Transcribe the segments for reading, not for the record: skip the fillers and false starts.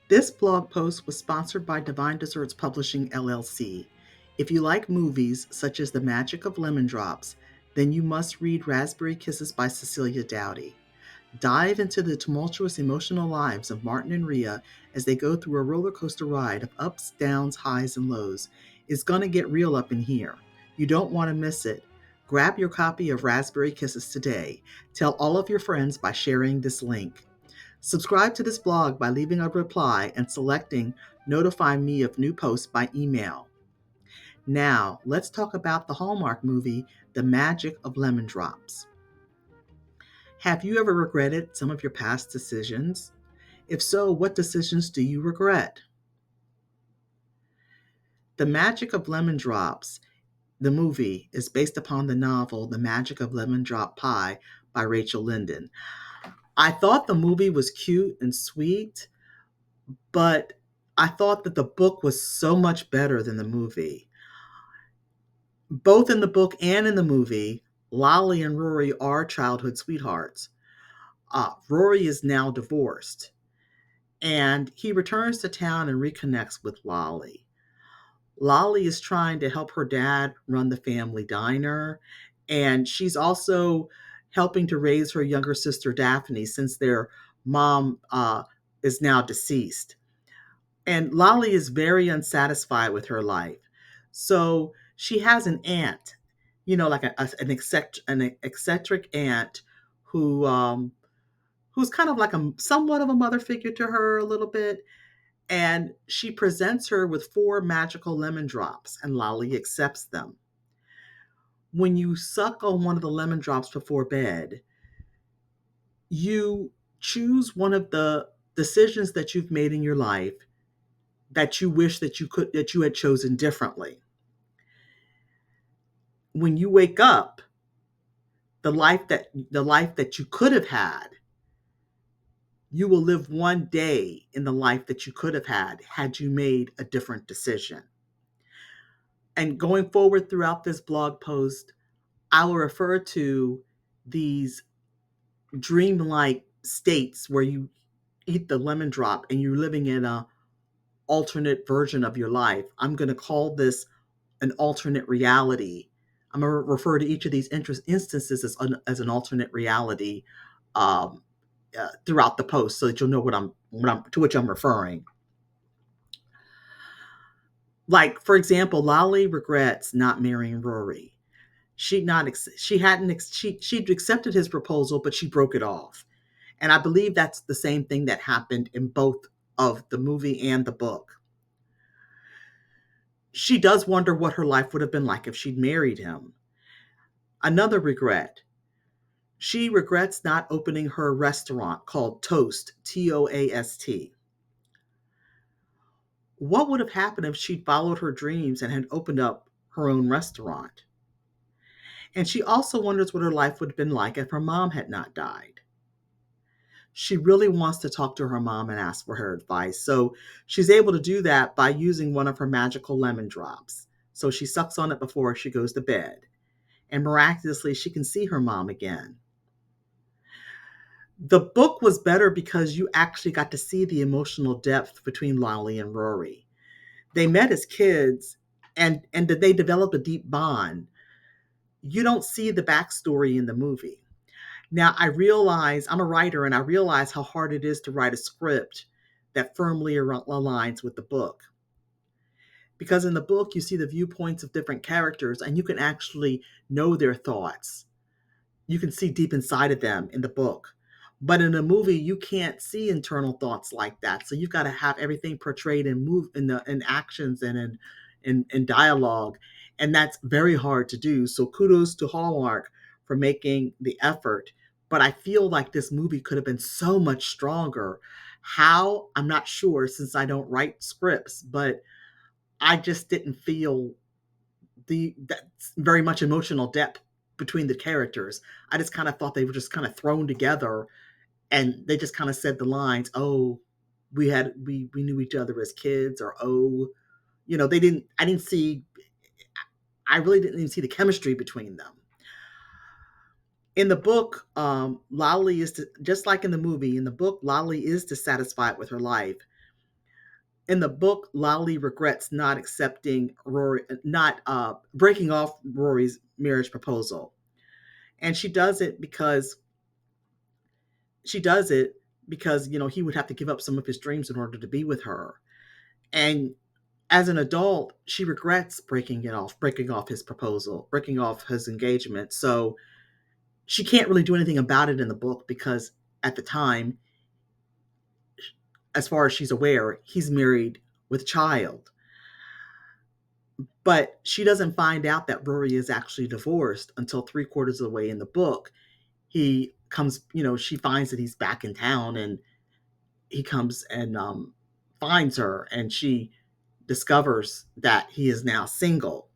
This blog post was sponsored by Divine Desserts Publishing LLC. If you like movies such as The Magic of Lemon Drops, then you must read Raspberry Kisses by Cecilia Dowdy. Dive into the tumultuous emotional lives of Martin and Rhea as they go through a roller coaster ride of ups, downs, highs, and lows. It's going to get real up in here. You don't want to miss it. Grab your copy of Raspberry Kisses today. Tell all of your friends by sharing this link. Subscribe to this blog by leaving a reply and selecting Notify Me of new posts by email. Now, let's talk about the Hallmark movie, The Magic of Lemon Drops. Have you ever regretted some of your past decisions? If so, what decisions do you regret? The Magic of Lemon Drops, the movie, is based upon the novel The Magic of Lemon Drop Pie by Rachel Linden. I thought the movie was cute and sweet, but I thought that the book was so much better than the movie. Both in the book and in the movie, Lolly and Rory are childhood sweethearts. Rory is now divorced, and he returns to town and reconnects with Lolly. Lolly is trying to help her dad run the family diner, and she's also helping to raise her younger sister Daphne since their mom is now deceased. And Lolly is very unsatisfied with her life. So she has an aunt, like an eccentric aunt who who's kind of like a somewhat of a mother figure to her a little bit. And she presents her with 4 magical lemon drops, and Lolly accepts them. When you suck on one of the lemon drops before bed, you choose one of the decisions that you've made in your life that you wish that you had chosen differently. When you wake up, the life that you could have had, you will live one day in the life that you could have had you made a different decision. And going forward throughout this blog post, I will refer to these dreamlike states where you eat the lemon drop and you're living in a alternate version of your life. I'm going to call this an alternate reality. I'm going to refer to each of these instances as an alternate reality um, throughout the post, so that you'll know to which I'm referring. Like, for example, Lolly regrets not marrying Rory. She'd accepted his proposal, but she broke it off. And I believe that's the same thing that happened in both of the movie and the book. She does wonder what her life would have been like if she'd married him. Another regret. She regrets not opening her restaurant called Toast, Toast. What would have happened if she'd followed her dreams and had opened up her own restaurant? And she also wonders what her life would have been like if her mom had not died. She really wants to talk to her mom and ask for her advice. So she's able to do that by using one of her magical lemon drops. So she sucks on it before she goes to bed. And miraculously, she can see her mom again. The book was better because you actually got to see the emotional depth between Lolly and Rory. They met as kids and that they developed a deep bond. You don't see the backstory in the movie. Now, I realize I'm a writer and I realize how hard it is to write a script that firmly aligns with the book. Because in the book, you see the viewpoints of different characters and you can actually know their thoughts. You can see deep inside of them in the book. But in a movie, you can't see internal thoughts like that. So you've got to have everything portrayed and move in actions and in dialogue. And that's very hard to do. So kudos to Hallmark for making the effort. But I feel like this movie could have been so much stronger. How? I'm not sure, since I don't write scripts, but I just didn't feel that very much emotional depth between the characters. I just kind of thought they were just kind of thrown together and they just kind of said the lines, "Oh, we knew each other as kids," or "Oh, they didn't I didn't see I really didn't even see the chemistry between them." In the book, Lolly just like in the movie, in the book, Lolly is dissatisfied with her life. In the book, Lolly regrets not accepting Rory, not breaking off Rory's marriage proposal, and she does it because he would have to give up some of his dreams in order to be with her. And as an adult, she regrets breaking off his proposal, breaking off his engagement. So she can't really do anything about it in the book because at the time, as far as she's aware, he's married with a child. But she doesn't find out that Rory is actually divorced until three-quarters of the way in the book. He comes, she finds that he's back in town, and he comes and finds her, and she discovers that he is now single.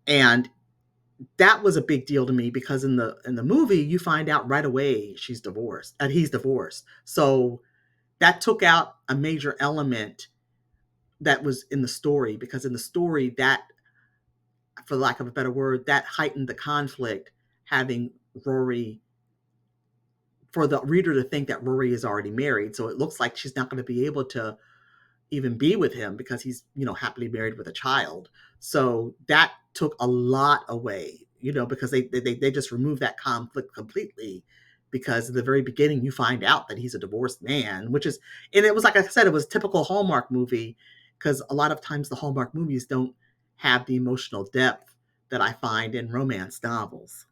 And that was a big deal to me because in the movie you find out right away she's divorced and he's divorced. So that took out a major element that was in the story, because in the story, that, for lack of a better word, that heightened the conflict, having Rory, for the reader to think that Rory is already married. So it looks like she's not going to be able to even be with him because he's, happily married with a child. So that took a lot away, because they just removed that conflict completely. Because at the very beginning, you find out that he's a divorced man, and it was, like I said, it was a typical Hallmark movie, because a lot of times the Hallmark movies don't have the emotional depth that I find in romance novels.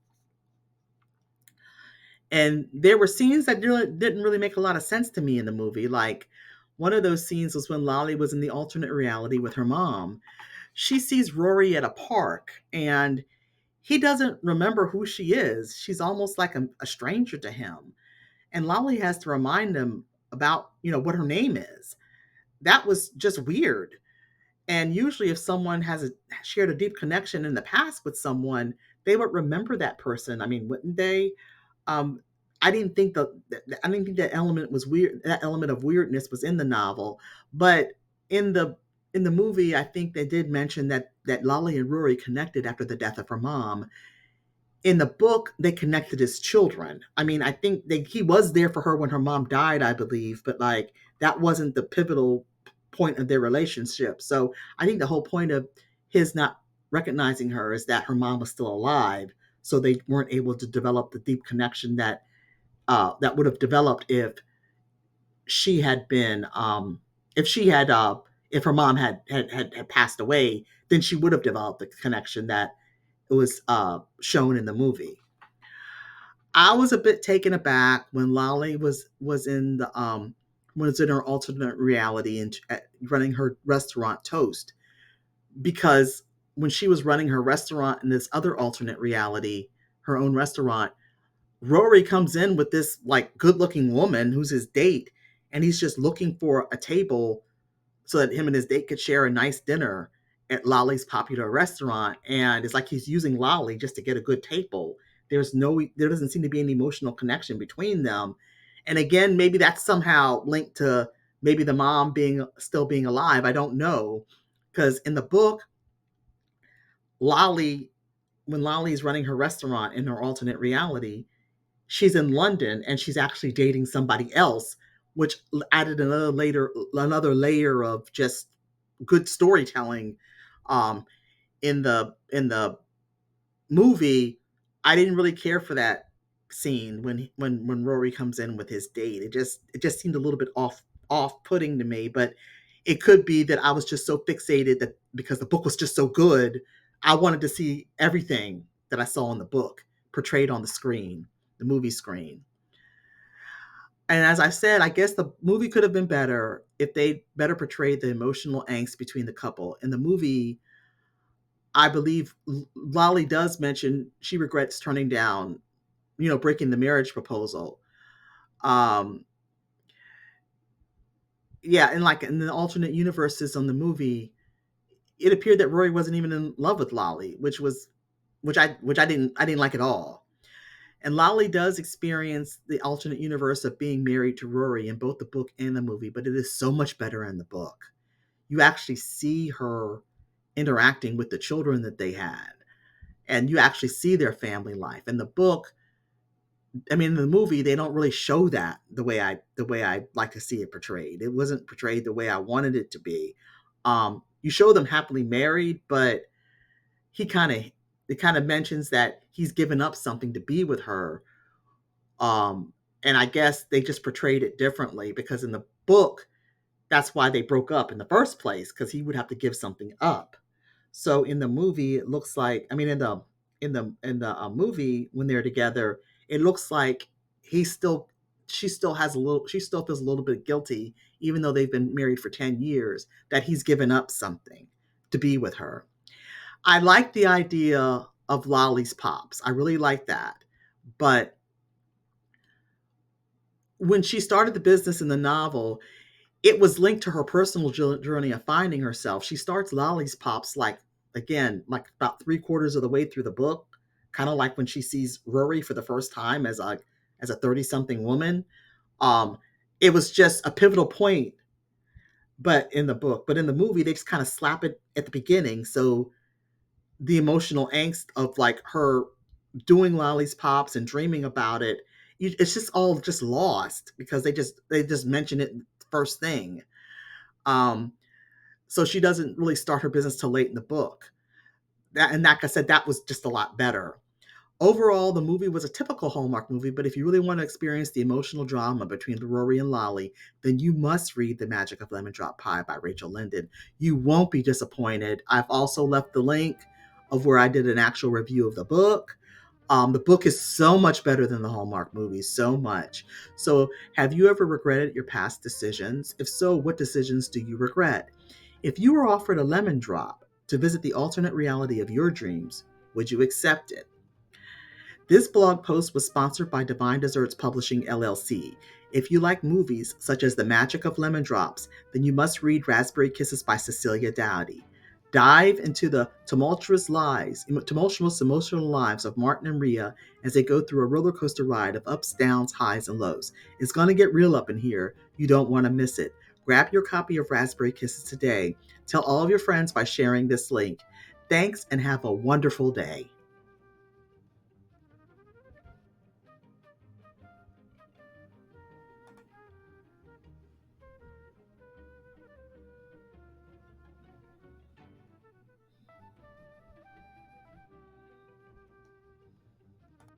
And there were scenes that didn't really make a lot of sense to me in the movie. Like, one of those scenes was when Lolly was in the alternate reality with her mom. She sees Rory at a park, and he doesn't remember who she is. She's almost like a stranger to him. And Lolly has to remind him about, what her name is. That was just weird. And usually, if someone has shared a deep connection in the past with someone, they would remember that person. I mean, wouldn't they? Um, I didn't think that element was weird. That element of weirdness was in the novel, but in the in the movie, I think they did mention that Lolly and Rory connected after the death of her mom. In the book, they connected as children. I mean, I think he was there for her when her mom died, I believe, but like that wasn't the pivotal point of their relationship. So I think the whole point of his not recognizing her is that her mom was still alive. So they weren't able to develop the deep connection that would have developed she had been if she had if her mom had passed away, then she would have developed the connection that it was shown in the movie. I was a bit taken aback when Lolly was in the was in her alternate reality and running her restaurant Toast, because when she was running her restaurant in this other alternate reality, her own restaurant, Rory comes in with this like good looking woman who's his date, and he's just looking for a table so that him and his date could share a nice dinner at Lolly's popular restaurant. And it's like he's using Lolly just to get a good table. There doesn't seem to be any emotional connection between them. And again, maybe that's somehow linked to maybe the mom being alive. I don't know. Because in the book, Lolly, when Lolly's running her restaurant in her alternate reality, she's in London and she's actually dating somebody else, which added another layer of just good storytelling. Um, in the movie, I didn't really care for that scene when Rory comes in with his date. It just seemed a little bit off putting to me, but it could be that I was just so fixated that because the book was just so good, I wanted to see everything that I saw in the book portrayed on the screen, the movie screen. And as I said, I guess the movie could have been better if they better portrayed the emotional angst between the couple. In the movie, I believe Lolly does mention she regrets turning down, breaking the marriage proposal. Um, yeah, and like in the alternate universes on the movie, it appeared that Rory wasn't even in love with Lolly, which I didn't like at all. And Lolly does experience the alternate universe of being married to Rory in both the book and the movie, but it is so much better in the book. You actually see her interacting with the children that they had, and you actually see their family life. In the book, I mean, in the movie, they don't really show that the way I like to see it portrayed. It wasn't portrayed the way I wanted it to be. You show them happily married, but he kind of it kind of mentions that he's given up something to be with her. Um, and I guess they just portrayed it differently because in the book, that's why they broke up in the first place because he would have to give something up. So in the movie, it looks like I mean in the movie when they're together, it looks like he's still she still feels a little bit guilty even though they've been married for 10 years that he's given up something to be with her. I like the idea of Lolly's Pops. I really like that. But when she started the business in the novel, it was linked to her personal journey of finding herself. She starts Lolly's Pops like again, like about three quarters of the way through the book, kind of like when she sees Rory for the first time as a 30 something woman. Um, it was just a pivotal point, but in the book, but in the movie, they just kind of slap it at the beginning. So the emotional angst of like her doing Lolly's Pops and dreaming about it, it's just all just lost because they just mention it first thing. Um, so she doesn't really start her business till late in the book. That and like I said, that was just a lot better. Overall, the movie was a typical Hallmark movie, but if you really want to experience the emotional drama between Rory and Lolly, then you must read The Magic of Lemon Drop Pie by Rachel Linden. You won't be disappointed. I've also left the link of where I did an actual review of the book. The book is so much better than the Hallmark movies, so much. So, have you ever regretted your past decisions? If so, what decisions do you regret? If you were offered a lemon drop to visit the alternate reality of your dreams, would you accept it? This blog post was sponsored by Divine Desserts Publishing LLC. If you like movies such as The Magic of Lemon Drops, then you must read Raspberry Kisses by Cecilia Dowdy. Dive into the tumultuous emotional lives of Martin and Rhea as they go through a roller coaster ride of ups, downs, highs, and lows. It's going to get real up in here. You don't want to miss it. Grab your copy of Raspberry Kisses today. Tell all of your friends by sharing this link. Thanks and have a wonderful day.